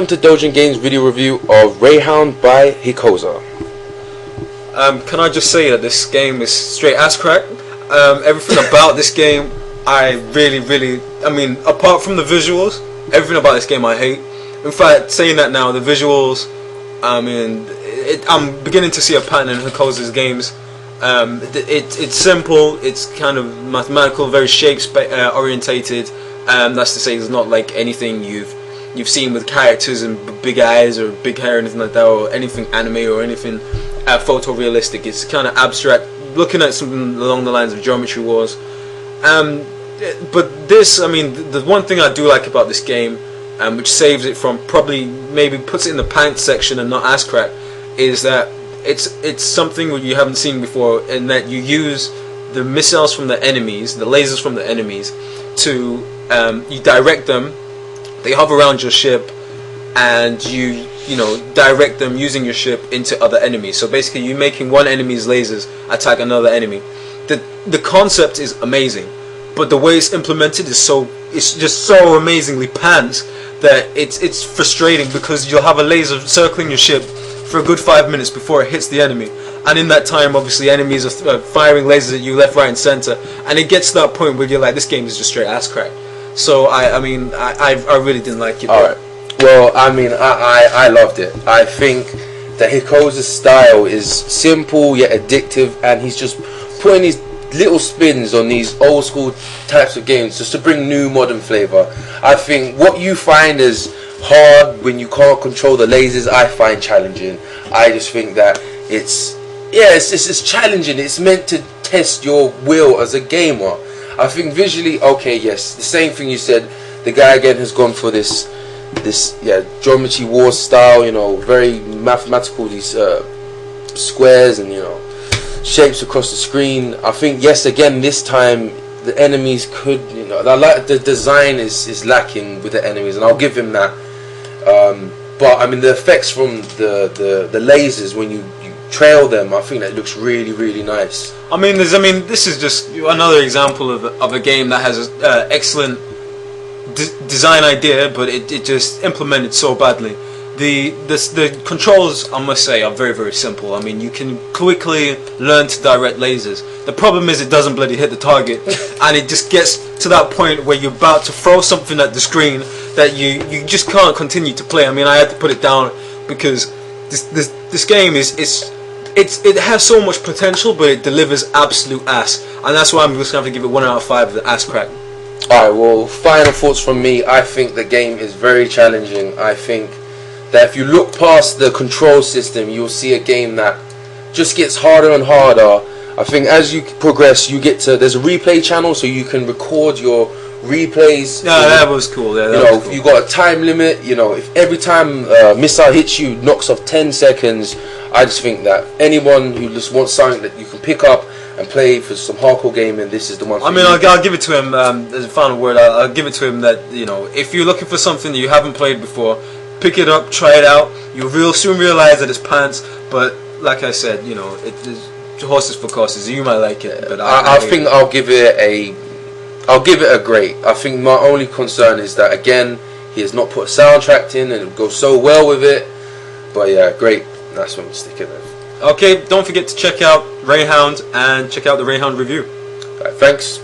welcome to Doujin Games video review of Rayhound by Hikoza. Can I just say that this game is straight ass crack? Everything about this game, I mean, apart from the visuals, everything about this game I hate. In fact, saying that now, the visuals, I mean, I'm beginning to see a pattern in Hikoza's games. It's simple, it's kind of mathematical, very shape orientated. That's to say, it's not like anything you've seen with characters and big eyes or big hair or anything like that, or anything anime or anything photorealistic. It's kind of abstract, looking at something along the lines of Geometry Wars. But this, I mean, the one thing I do like about this game, which saves it from maybe puts it in the pants section and not ass crack, is that it's something that you haven't seen before, in that you use the missiles from the enemies, the lasers from the enemies, to you direct them. They hover around your ship, and you direct them using your ship into other enemies. So basically, you're making one enemy's lasers attack another enemy. The concept is amazing, but the way it's implemented is it's just so amazingly pants that it's frustrating, because you'll have a laser circling your ship for a good 5 minutes before it hits the enemy, and in that time, obviously, enemies are firing lasers at you left, right, and center, and it gets to that point where you're like, this game is just straight ass crack. So I mean, I really didn't like it. Alright, well, I mean, I loved it. I think that Hikoza's style is simple yet addictive, and he's just putting these little spins on these old school types of games just to bring new modern flavor. I think what you find is hard when you can't control the lasers, I find challenging. I just think that it's challenging. It's meant to test your will as a gamer. I think visually, okay, yes, the same thing you said. The guy again has gone for this Geometry Wars style, very mathematical, these squares and shapes across the screen. I think, yes, again, this time the enemies could, the design is lacking with the enemies, and I'll give him that. But I mean, the effects from the lasers when you trail them, I think that looks really, really nice. I mean, this is just another example of a game that has an excellent design idea, but it just implemented so badly. The controls, I must say, are very, very simple. I mean, you can quickly learn to direct lasers. The problem is it doesn't bloody hit the target, and it just gets to that point where you're about to throw something at the screen that you just can't continue to play. I mean, I had to put it down because this game it has so much potential, but it delivers absolute ass, and that's why I'm just going to have to give it 1 out of 5 of the ass crack. Alright, well, final thoughts from me. I think the game is very challenging. I think that if you look past the control system, you'll see a game that just gets harder and harder. I think as you progress, there's a replay channel, so you can record your replays. Yeah, that was cool. Yeah, cool. You got a time limit. If every time a missile hits you, knocks off 10 seconds. I just think that anyone who just wants something that you can pick up and play for some hardcore gaming, this is the one. I mean, I'll give it to him. As a final word, I'll give it to him that if you're looking for something that you haven't played before, pick it up, try it out. You'll soon realize that it's pants. But like I said, it is horses for courses. You might like it, but I think I'll give it a great. I think my only concern is that, again, he has not put a soundtrack in, and it goes so well with it. But yeah, great. That's what I'm sticking with. Okay, don't forget to check out Rayhound and check out the Rayhound review. Right, thanks.